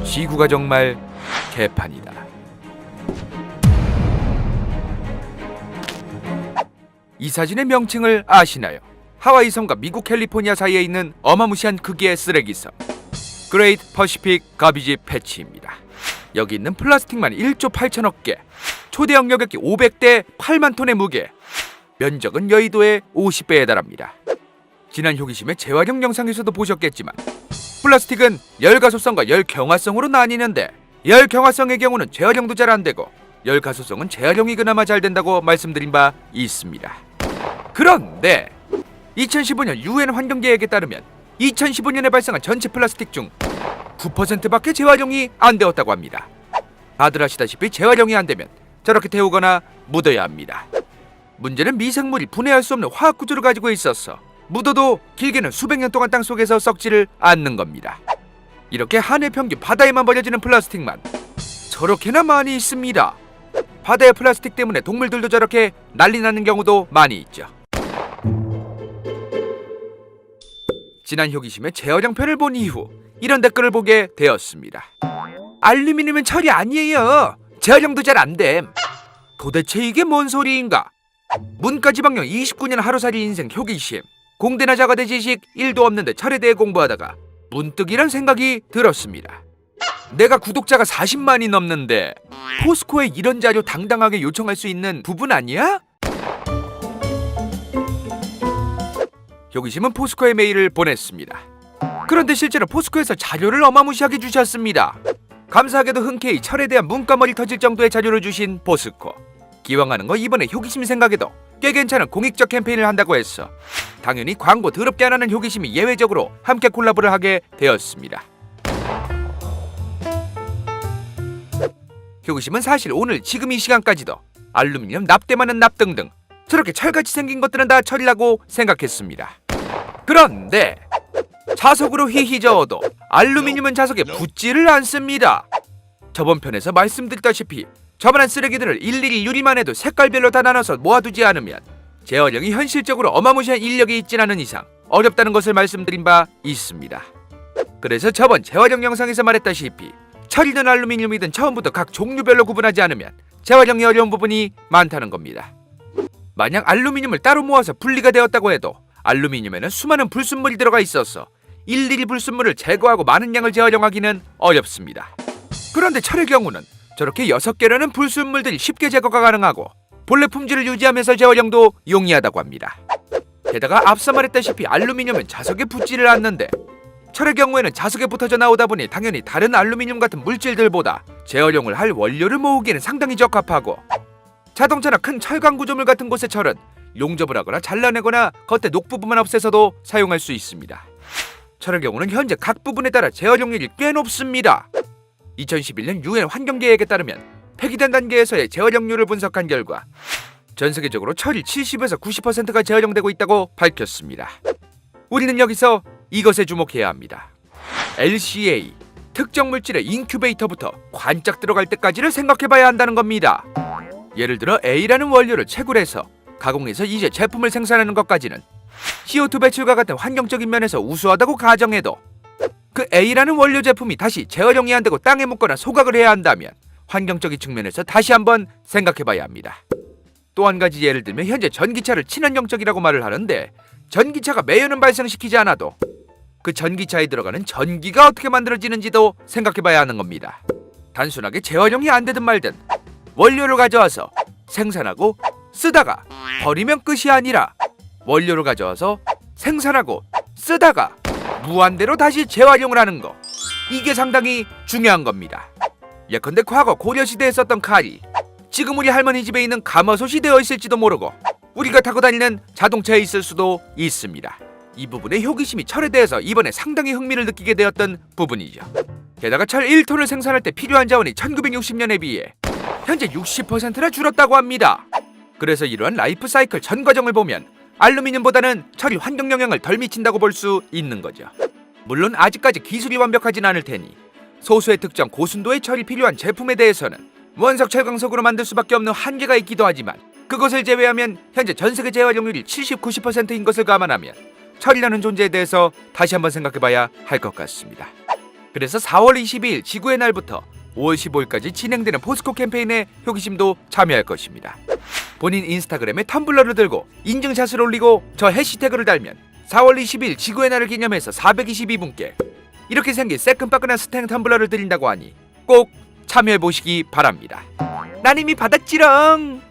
지구가 정말 개판이다. 이 사진의 명칭을 아시나요? 하와이 섬과 미국 캘리포니아 사이에 있는 어마무시한 크기의 쓰레기섬, 그레이트 퍼시픽 가비지 패치입니다. 여기 있는 플라스틱만 1조 8천억 개, 초대형 여객기 500대 8만 톤의 무게, 면적은 여의도의 50배에 달합니다. 지난 효기심의 재활용 영상에서도 보셨겠지만 플라스틱은 열가소성과 열경화성으로 나뉘는데, 열경화성의 경우는 재활용도 잘 안되고 열가소성은 재활용이 그나마 잘 된다고 말씀드린 바 있습니다. 그런데 2015년 UN 환경계획에 따르면 2015년에 발생한 전체 플라스틱 중 9%밖에 재활용이 안 되었다고 합니다. 다들 아시다시피 재활용이 안 되면 저렇게 태우거나 묻어야 합니다. 문제는 미생물이 분해할 수 없는 화학 구조를 가지고 있어서 묻어도 길게는 수백 년 동안 땅속에서 썩지를 않는 겁니다. 이렇게 한 해 평균 바다에만 버려지는 플라스틱만 저렇게나 많이 있습니다. 바다의 플라스틱 때문에 동물들도 저렇게 난리 나는 경우도 많이 있죠. 지난 효기심의 재활용 편을 본 이후 이런 댓글을 보게 되었습니다. 알루미늄은 철이 아니에요. 재활용도 잘 안됨. 도대체 이게 뭔 소리인가? 문과지방령 29년 하루살이 인생 효기심, 공대나 자가대 지식 1도 없는데 철에 대해 공부하다가 문득 이런 생각이 들었습니다. 내가 구독자가 40만이 넘는데 포스코에 이런 자료 당당하게 요청할 수 있는 부분 아니야? 효기심은 포스코에 메일을 보냈습니다. 그런데 실제로 포스코에서 자료를 어마무시하게 주셨습니다. 감사하게도 흔쾌히 철에 대한 문과머리 터질 정도의 자료를 주신 포스코. 기왕하는 거 이번에 효기심 생각에도 꽤 괜찮은 공익적 캠페인을 한다고 했어 당연히 광고 더럽게 안 하는 효기심이 예외적으로 함께 콜라보를 하게 되었습니다. 효기심은 사실 오늘 지금 이 시간까지도 알루미늄 납땜하는 납 등등 저렇게 철같이 생긴 것들은 다 철이라고 생각했습니다. 그런데 자석으로 휘휘 저어도 알루미늄은 자석에 붙지를 않습니다. 저번 편에서 말씀드렸다시피 저번한 쓰레기들을 일일이 유리만 해도 색깔별로 다 나눠서 모아두지 않으면 재활용이 현실적으로 어마무시한 인력이 있진 않은 이상 어렵다는 것을 말씀드린 바 있습니다. 그래서 저번 재활용 영상에서 말했다시피 철이든 알루미늄이든 처음부터 각 종류별로 구분하지 않으면 재활용이 어려운 부분이 많다는 겁니다. 만약 알루미늄을 따로 모아서 분리가 되었다고 해도 알루미늄에는 수많은 불순물이 들어가 있어서 일일이 불순물을 제거하고 많은 양을 재활용하기는 어렵습니다. 그런데 철의 경우는 저렇게 6개라는 불순물들이 쉽게 제거가 가능하고 본래 품질을 유지하면서 재활용도 용이하다고 합니다. 게다가 앞서 말했다시피 알루미늄은 자석에 붙지를 않는데 철의 경우에는 자석에 붙어져 나오다 보니 당연히 다른 알루미늄 같은 물질들보다 재활용을 할 원료를 모으기에는 상당히 적합하고, 자동차나 큰 철강 구조물 같은 곳의 철은 용접을 하거나 잘라내거나 겉에 녹 부분만 없애서도 사용할 수 있습니다. 철의 경우는 현재 각 부분에 따라 재활용률이 꽤 높습니다. 2011년 UN 환경계획에 따르면 폐기된 단계에서의 재활용률을 분석한 결과 전 세계적으로 철이 70에서 90%가 재활용되고 있다고 밝혔습니다. 우리는 여기서 이것에 주목해야 합니다. LCA, 특정 물질의 인큐베이터부터 관짝 들어갈 때까지를 생각해봐야 한다는 겁니다. 예를 들어 A라는 원료를 채굴해서 가공해서 이제 제품을 생산하는 것까지는 CO2 배출과 같은 환경적인 면에서 우수하다고 가정해도 그 A라는 원료 제품이 다시 재활용이 안 되고 땅에 묻거나 소각을 해야 한다면 환경적인 측면에서 다시 한번 생각해봐야 합니다. 또 한 가지 예를 들면 현재 전기차를 친환경적이라고 말을 하는데 전기차가 매연은 발생시키지 않아도 그 전기차에 들어가는 전기가 어떻게 만들어지는지도 생각해봐야 하는 겁니다. 단순하게 재활용이 안 되든 말든 원료를 가져와서 생산하고 쓰다가 버리면 끝이 아니라 원료를 가져와서 생산하고 쓰다가 무한대로 다시 재활용을 하는 거, 이게 상당히 중요한 겁니다. 예컨대 과거 고려시대에 썼던 칼이 지금 우리 할머니 집에 있는 가마솥이 되어 있을지도 모르고 우리가 타고 다니는 자동차에 있을 수도 있습니다. 이 부분에 효기심이 철에 대해서 이번에 상당히 흥미를 느끼게 되었던 부분이죠. 게다가 철 1톤을 생산할 때 필요한 자원이 1960년에 비해 현재 60%나 줄었다고 합니다. 그래서 이러한 라이프 사이클 전 과정을 보면 알루미늄보다는 철이 환경 영향을 덜 미친다고 볼 수 있는 거죠. 물론 아직까지 기술이 완벽하진 않을 테니 소수의 특정 고순도의 철이 필요한 제품에 대해서는 원석 철광석으로 만들 수밖에 없는 한계가 있기도 하지만, 그것을 제외하면 현재 전세계 재활용률이 70, 90%인 것을 감안하면 철이라는 존재에 대해서 다시 한번 생각해봐야 할 것 같습니다. 그래서 4월 22일 지구의 날부터 5월 15일까지 진행되는 포스코 캠페인에 효기심도 참여할 것입니다. 본인 인스타그램에 텀블러를 들고 인증샷을 올리고 저 해시태그를 달면 4월 20일 지구의 날을 기념해서 422분께 이렇게 생긴 새끈빠끈한 스탱 텀블러를 드린다고 하니 꼭 참여해보시기 바랍니다. 난 이미 받았지롱.